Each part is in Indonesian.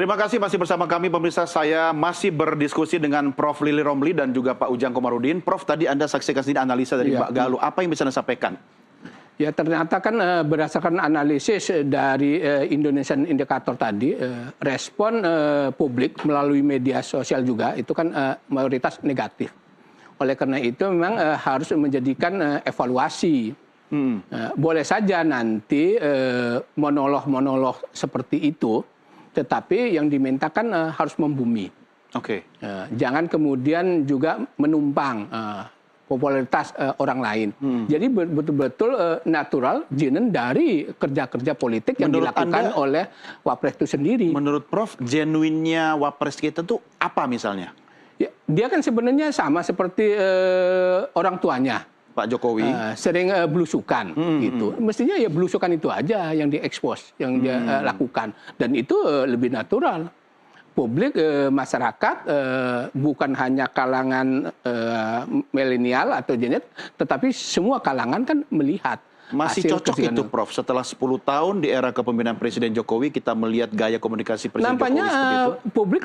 Terima kasih masih bersama kami pemirsa. Saya masih berdiskusi dengan Prof. Lili Romli dan juga Pak Ujang Komarudin. Prof, tadi Anda saksikan sendiri analisa dari Mbak Galuh. Apa yang bisa Anda sampaikan? Ya, ternyata kan berdasarkan analisis dari Indonesian Indicator tadi, respon publik melalui media sosial juga itu kan mayoritas negatif. Oleh karena itu memang harus menjadikan evaluasi. Boleh saja nanti monolog-monolog seperti itu, tetapi yang dimintakan harus membumi. Oke. Jangan kemudian juga menumpang popularitas orang lain. Jadi betul-betul natural, genuine dari kerja-kerja politik yang dilakukan oleh Wapres itu sendiri. Menurut Prof, genuinnya Wapres kita tuh apa misalnya? Ya, dia kan sebenarnya sama seperti orang tuanya. Pak Jokowi sering belusukan gitu. Mestinya ya belusukan itu aja yang diekspos, yang dia lakukan, dan itu lebih natural. Publik, masyarakat, bukan hanya kalangan milenial atau Gen Z, tetapi semua kalangan kan melihat. Masih cocok itu, Prof. Setelah 10 tahun di era kepemimpinan Presiden Jokowi, kita melihat gaya komunikasi Presiden Jokowi seperti itu. Publik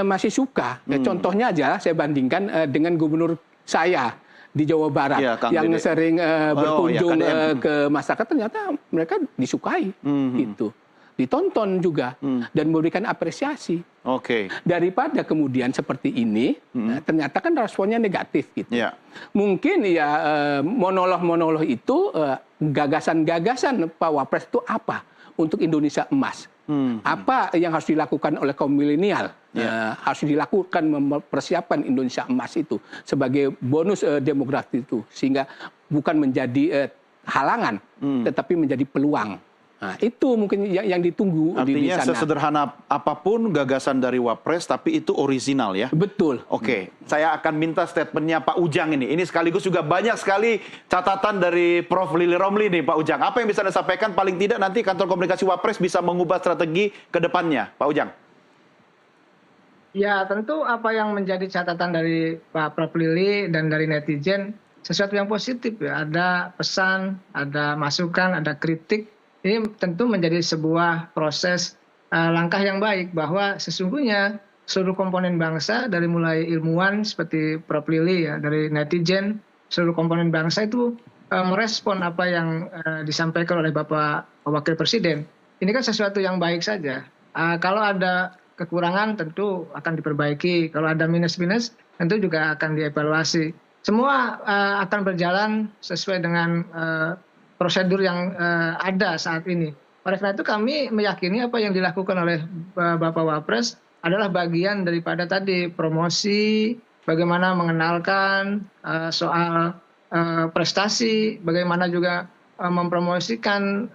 masih suka. Contohnya aja saya bandingkan dengan gubernur saya di Jawa Barat yang sering berkunjung ke masyarakat, ternyata mereka disukai, gitu, ditonton juga dan memberikan apresiasi. Daripada kemudian seperti ini, ternyata kan responnya negatif, gitu. Mungkin ya monolog-monolog itu gagasan-gagasan Pak Wapres itu apa untuk Indonesia emas? Apa yang harus dilakukan oleh kaum milenial? Harus dilakukan mempersiapkan Indonesia emas itu sebagai bonus demografi itu, sehingga bukan menjadi halangan, tetapi menjadi peluang. Nah, itu mungkin yang ditunggu. Artinya di sana. Sesederhana apapun gagasan dari Wapres, tapi itu orisinal ya? Betul. Oke, saya akan minta statementnya Pak Ujang ini. Ini sekaligus juga banyak sekali catatan dari Prof. Lili Romli nih, Pak Ujang. Apa yang bisa Anda sampaikan? Paling tidak nanti kantor komunikasi Wapres bisa mengubah strategi ke depannya, Pak Ujang. Ya, tentu apa yang menjadi catatan dari Pak Prof. Lili dan dari netizen sesuatu yang positif ya. Ada pesan, ada masukan, ada kritik. Ini tentu menjadi sebuah proses langkah yang baik bahwa sesungguhnya seluruh komponen bangsa dari mulai ilmuwan seperti Prof. Lili ya, dari netizen, seluruh komponen bangsa itu merespon apa yang disampaikan oleh Bapak Wakil Presiden. Ini kan sesuatu yang baik saja. Kalau ada kekurangan tentu akan diperbaiki. Kalau ada minus-minus tentu juga akan dievaluasi. Semua akan berjalan sesuai dengan prosedur yang ada saat ini. Oleh karena itu kami meyakini apa yang dilakukan oleh Bapak Wapres adalah bagian daripada tadi promosi, bagaimana mengenalkan soal prestasi, bagaimana juga mempromosikan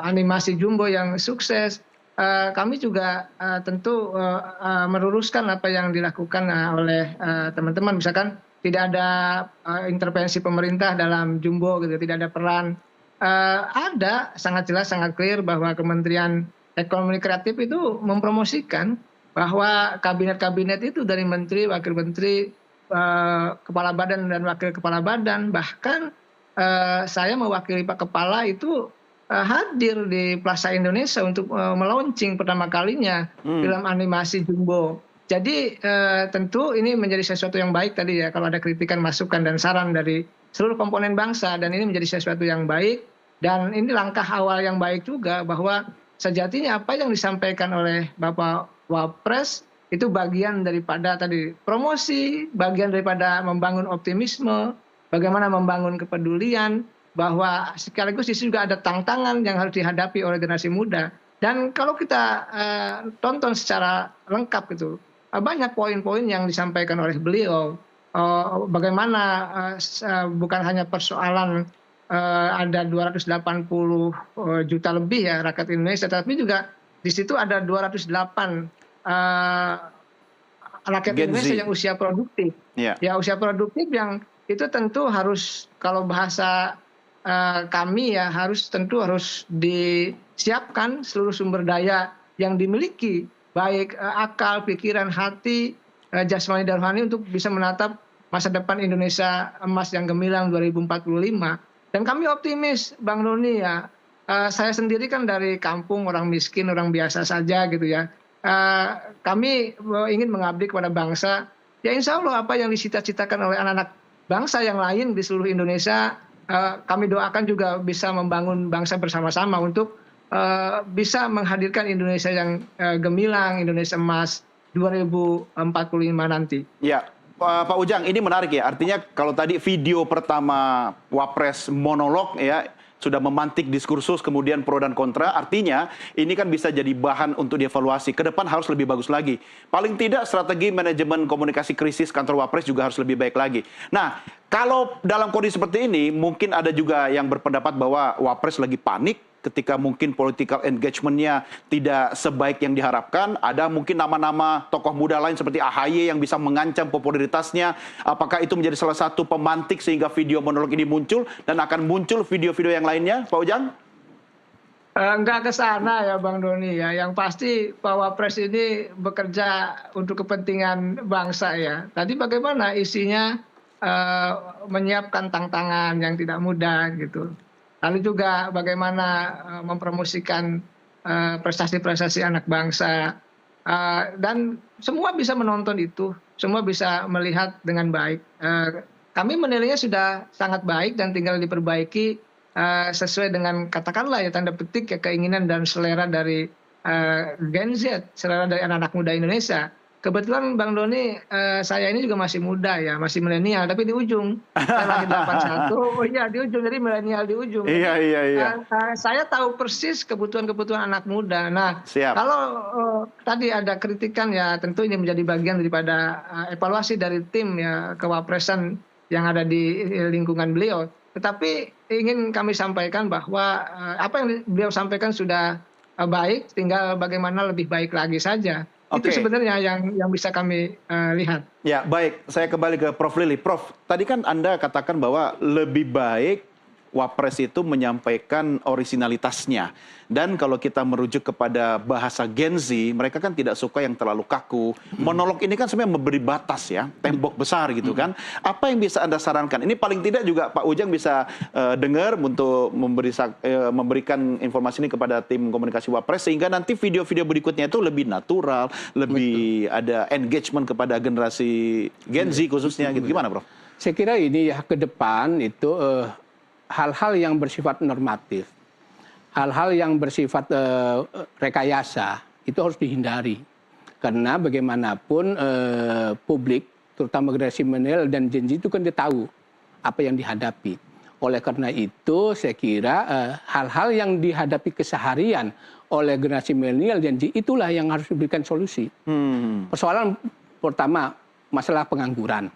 animasi Jumbo yang sukses. Kami juga tentu meluruskan apa yang dilakukan oleh teman-teman. Misalkan tidak ada intervensi pemerintah dalam Jumbo, gitu, tidak ada peran. Ada sangat jelas, sangat clear bahwa Kementerian Ekonomi Kreatif itu mempromosikan bahwa kabinet-kabinet itu dari menteri, wakil menteri, kepala badan dan wakil kepala badan, bahkan saya mewakili Pak Kepala itu hadir di Plaza Indonesia untuk melaunching pertama kalinya film animasi Jumbo. Jadi tentu ini menjadi sesuatu yang baik tadi ya, kalau ada kritikan, masukan, dan saran dari seluruh komponen bangsa, dan ini menjadi sesuatu yang baik, dan ini langkah awal yang baik juga bahwa sejatinya apa yang disampaikan oleh Bapak Wapres itu bagian daripada tadi promosi, bagian daripada membangun optimisme, bagaimana membangun kepedulian, bahwa sekaligus di sini juga ada tantangan yang harus dihadapi oleh generasi muda. Dan kalau kita tonton secara lengkap gitu, banyak poin-poin yang disampaikan oleh beliau. Bagaimana bukan hanya persoalan ada 280 juta lebih ya rakyat Indonesia, tapi juga di situ ada 208 rakyat Indonesia yang usia produktif. Ya, usia produktif yang itu tentu harus, kalau bahasa kami ya, tentu harus disiapkan seluruh sumber daya yang dimiliki, baik akal, pikiran, hati, jasmani dan rohani untuk bisa menatap masa depan Indonesia emas yang gemilang 2045. Dan kami optimis, Bang Roni ya, saya sendiri kan dari kampung, orang miskin, orang biasa saja gitu ya. Kami ingin mengabdi kepada bangsa. Ya insya Allah apa yang dicita-citakan oleh anak-anak bangsa yang lain di seluruh Indonesia, kami doakan juga bisa membangun bangsa bersama-sama untuk bisa menghadirkan Indonesia yang gemilang, Indonesia emas 2045 nanti. Ya, Pak Ujang, ini menarik ya. Artinya kalau tadi video pertama Wapres monolog ya sudah memantik diskursus kemudian pro dan kontra, artinya ini kan bisa jadi bahan untuk dievaluasi. Ke depan harus lebih bagus lagi. Paling tidak strategi manajemen komunikasi krisis kantor Wapres juga harus lebih baik lagi. Nah, kalau dalam kondisi seperti ini, mungkin ada juga yang berpendapat bahwa Wapres lagi panik ketika mungkin political engagement-nya tidak sebaik yang diharapkan. Ada mungkin nama-nama tokoh muda lain seperti AHY yang bisa mengancam popularitasnya. Apakah itu menjadi salah satu pemantik sehingga video monolog ini muncul dan akan muncul video-video yang lainnya, Pak Ujang? Enggak ke sana ya Bang Doni ya. Yang pasti Pak Wapres ini bekerja untuk kepentingan bangsa ya. Tadi bagaimana isinya menyiapkan tantangan yang tidak mudah gitu. Lalu juga bagaimana mempromosikan prestasi-prestasi anak bangsa. Dan semua bisa menonton itu, semua bisa melihat dengan baik. Kami menilainya sudah sangat baik dan tinggal diperbaiki sesuai dengan katakanlah ya tanda petik ya keinginan dan selera dari Gen Z, selera dari anak-anak muda Indonesia. Kebetulan Bang Doni, saya ini juga masih muda ya, masih milenial, tapi di ujung. Saya lahir 81, oh iya di ujung, jadi milenial di ujung. Iya. Saya tahu persis kebutuhan-kebutuhan anak muda. Nah, Siap. kalau tadi ada kritikan ya, tentu ini menjadi bagian daripada evaluasi dari tim ya kewapresan yang ada di lingkungan beliau. Tetapi ingin kami sampaikan bahwa apa yang beliau sampaikan sudah baik, tinggal bagaimana lebih baik lagi saja. Itu sebenarnya yang bisa kami lihat. Ya, baik. Saya kembali ke Prof. Lili. Prof, tadi kan Anda katakan bahwa lebih baik Wapres itu menyampaikan orisinalitasnya. Dan kalau kita merujuk kepada bahasa Gen Z, mereka kan tidak suka yang terlalu kaku. Monolog ini kan sebenarnya memberi batas ya, tembok besar gitu kan. Apa yang bisa Anda sarankan? Ini paling tidak juga Pak Ujang bisa dengar untuk memberikan informasi ini kepada tim komunikasi Wapres, sehingga nanti video-video berikutnya itu lebih natural, lebih ada engagement kepada generasi Gen Z khususnya gitu. Gimana, Prof? Saya kira ini ya ke depan itu hal-hal yang bersifat normatif, hal-hal yang bersifat rekayasa itu harus dihindari. Karena bagaimanapun publik, terutama generasi milenial dan Gen Z itu kan dia tahu apa yang dihadapi. Oleh karena itu saya kira hal-hal yang dihadapi keseharian oleh generasi milenial dan Gen Z itulah yang harus diberikan solusi. Persoalan pertama, masalah pengangguran.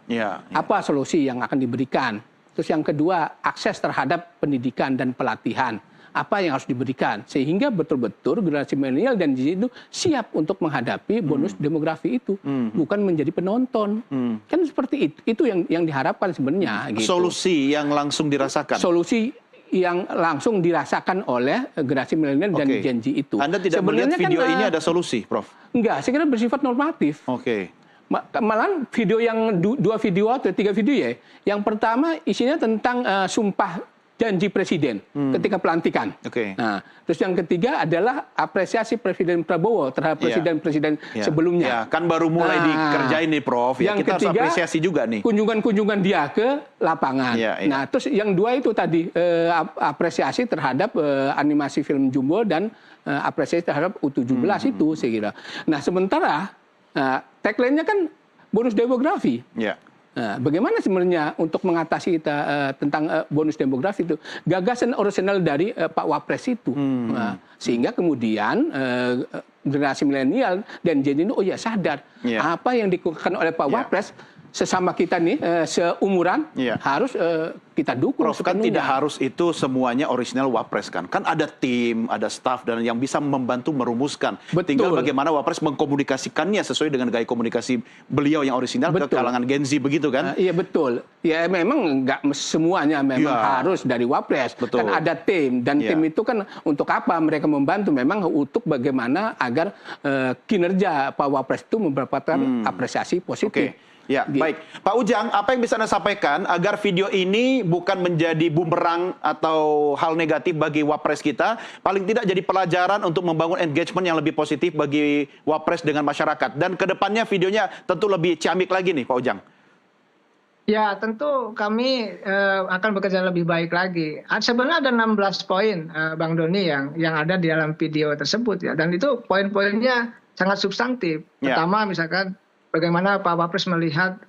Apa solusi yang akan diberikan? Terus yang kedua, akses terhadap pendidikan dan pelatihan. Apa yang harus diberikan? Sehingga betul-betul generasi milenial dan Gen Z itu siap untuk menghadapi bonus demografi itu. Bukan menjadi penonton. Kan seperti itu. Itu yang diharapkan sebenarnya. Gitu. Solusi yang langsung dirasakan? Solusi yang langsung dirasakan oleh generasi milenial dan Gen Z itu. Anda tidak melihat video ini ada solusi, Prof? Enggak, saya kira bersifat normatif. Malahan video yang 2 video atau 3 video ya. Yang pertama isinya tentang sumpah janji presiden ketika pelantikan. Nah, terus yang ketiga adalah apresiasi Presiden Prabowo terhadap presiden-presiden sebelumnya. Kan baru mulai dikerjain nih, Prof. Yang kita ketiga, harus apresiasi juga nih. Kunjungan-kunjungan dia ke lapangan. Nah, terus yang 2 itu tadi apresiasi terhadap animasi film Jumbo dan apresiasi terhadap U17 itu saya kira. Nah, sementara tagline-nya kan bonus demografi. Nah, bagaimana sebenarnya untuk mengatasi tentang bonus demografi itu? Gagasan orisinal dari Pak Wapres itu. Nah, sehingga kemudian generasi milenial dan Gen Z itu sadar apa yang dikeluarkan oleh Pak Wapres sesama kita nih seumuran harus kita dukung. Prof, kan tidak harus itu semuanya orisinal Wapres kan. Kan ada tim, ada staff dan yang bisa membantu merumuskan. Tinggal bagaimana Wapres mengkomunikasikannya sesuai dengan gaya komunikasi beliau yang orisinal ke kalangan Gen Z begitu kan? Iya betul. Ya memang nggak semuanya memang harus dari Wapres. Kan ada tim dan tim itu kan untuk apa mereka membantu? Memang untuk bagaimana agar kinerja Pak Wapres itu mendapatkan apresiasi positif. Ya, baik. Pak Ujang, apa yang bisa Anda sampaikan agar video ini ini bukan menjadi bumerang atau hal negatif bagi Wapres kita, paling tidak jadi pelajaran untuk membangun engagement yang lebih positif bagi Wapres dengan masyarakat. Dan kedepannya videonya tentu lebih ciamik lagi nih Pak Ujang. Ya, tentu kami akan bekerja lebih baik lagi. Sebenarnya ada 16 poin, Bang Doni, yang ada di dalam video tersebut ya. Dan itu poin-poinnya sangat substantif. Pertama, misalkan bagaimana Pak Wapres melihat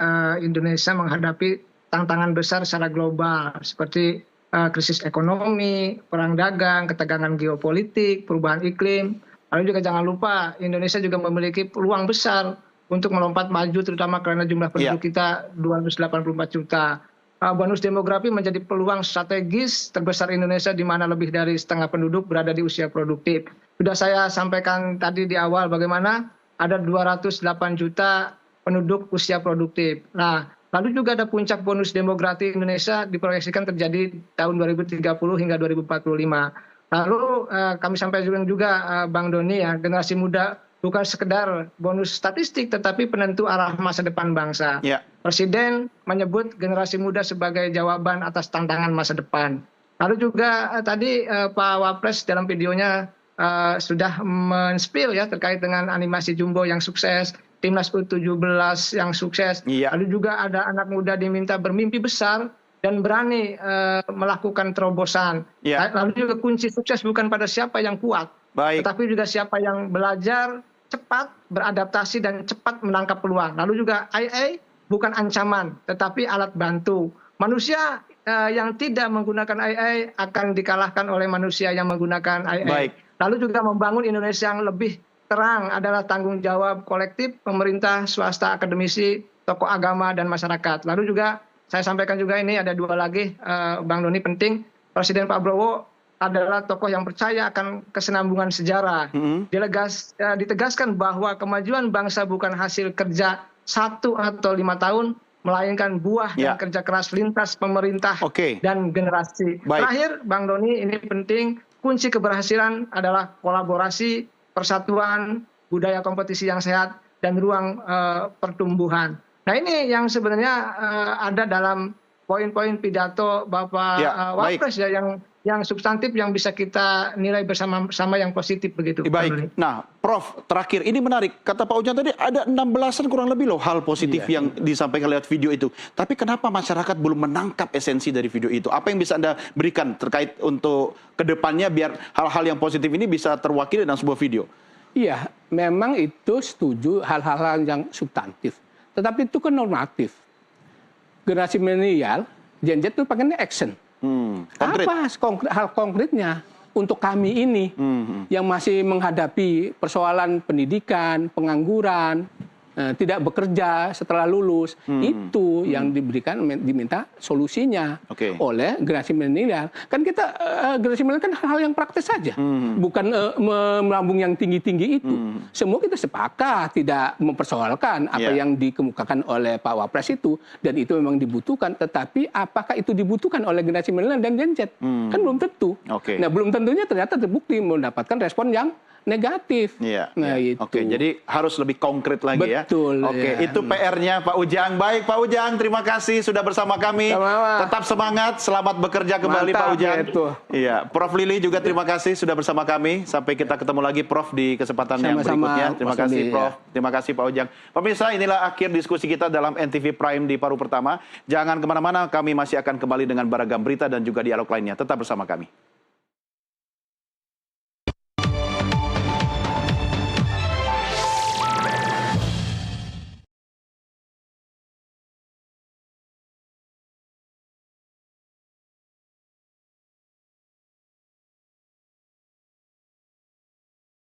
Indonesia menghadapi tantangan besar secara global seperti krisis ekonomi, perang dagang, ketegangan geopolitik, perubahan iklim. Lalu juga jangan lupa Indonesia juga memiliki peluang besar untuk melompat maju, terutama karena jumlah penduduk kita 284 juta. Bonus demografi menjadi peluang strategis terbesar Indonesia, di mana lebih dari setengah penduduk berada di usia produktif. Sudah saya sampaikan tadi di awal bagaimana ada 208 juta penduduk usia produktif. Nah, lalu juga ada puncak bonus demografi Indonesia diproyeksikan terjadi tahun 2030 hingga 2045. Lalu kami sampaikan juga Bang Doni ya, generasi muda bukan sekedar bonus statistik, tetapi penentu arah masa depan bangsa. Presiden menyebut generasi muda sebagai jawaban atas tantangan masa depan. Lalu juga tadi Pak Wapres dalam videonya sudah men-spill ya terkait dengan animasi Jumbo yang sukses, Timnas U17 yang sukses. Lalu juga ada anak muda diminta bermimpi besar dan berani melakukan terobosan. Lalu juga kunci sukses bukan pada siapa yang kuat, tetapi juga siapa yang belajar cepat, beradaptasi, dan cepat menangkap peluang. Lalu juga AI bukan ancaman, tetapi alat bantu. Manusia yang tidak menggunakan AI akan dikalahkan oleh manusia yang menggunakan AI. Lalu juga membangun Indonesia yang lebih terang adalah tanggung jawab kolektif, pemerintah, swasta, akademisi, tokoh agama, dan masyarakat. Lalu juga saya sampaikan juga ini ada dua lagi, Bang Doni, penting. Presiden Pak Prabowo adalah tokoh yang percaya akan kesinambungan sejarah. Ditegaskan bahwa kemajuan bangsa bukan hasil kerja 1 atau 5 tahun, melainkan buah dan kerja keras lintas pemerintah dan generasi. Terakhir, Bang Doni, ini penting, kunci keberhasilan adalah kolaborasi, persatuan, budaya kompetisi yang sehat, dan ruang pertumbuhan. Nah, ini yang sebenarnya ada dalam poin-poin pidato Bapak Wapres ya, yang substantif, yang bisa kita nilai bersama-sama yang positif begitu. Baik. Nah, Prof, terakhir ini menarik. Kata Pak Ujang tadi ada 16-an kurang lebih loh hal positif yang disampaikan lewat video itu. Tapi kenapa masyarakat belum menangkap esensi dari video itu? Apa yang bisa Anda berikan terkait untuk kedepannya biar hal-hal yang positif ini bisa terwakili dalam sebuah video? Iya, memang itu setuju hal-hal yang substantif. Tetapi itu kan normatif. Generasi milenial, Gen Z itu pakainya action. Apa hal konkretnya untuk kami ini yang masih menghadapi persoalan pendidikan, pengangguran, tidak bekerja setelah lulus, itu yang diminta solusinya oleh generasi milenial. Kan kita generasi milenial kan hal-hal yang praktis saja, bukan melambung yang tinggi-tinggi itu. Semua kita sepakat tidak mempersoalkan apa yang dikemukakan oleh Pak Wapres itu, dan itu memang dibutuhkan. Tetapi apakah itu dibutuhkan oleh generasi milenial dan Gen Z? Kan belum tentu. Nah, belum tentunya ternyata terbukti mendapatkan respon yang negatif. Nah, itu. Jadi harus lebih konkret lagi ya. Betul. Itu PR-nya Pak Ujang. Baik Pak Ujang, terima kasih sudah bersama kami. Tetap semangat, selamat bekerja kembali. Mantap, Pak Ujang. Prof Lili juga terima kasih sudah bersama kami. Sampai kita ketemu lagi Prof di kesempatan yang berikutnya. Terima kasih Prof. Terima kasih Pak Ujang. Pemirsa, inilah akhir diskusi kita dalam NTV Prime di paruh pertama. Jangan kemana-mana, kami masih akan kembali dengan beragam berita dan juga dialog lainnya. Tetap bersama kami.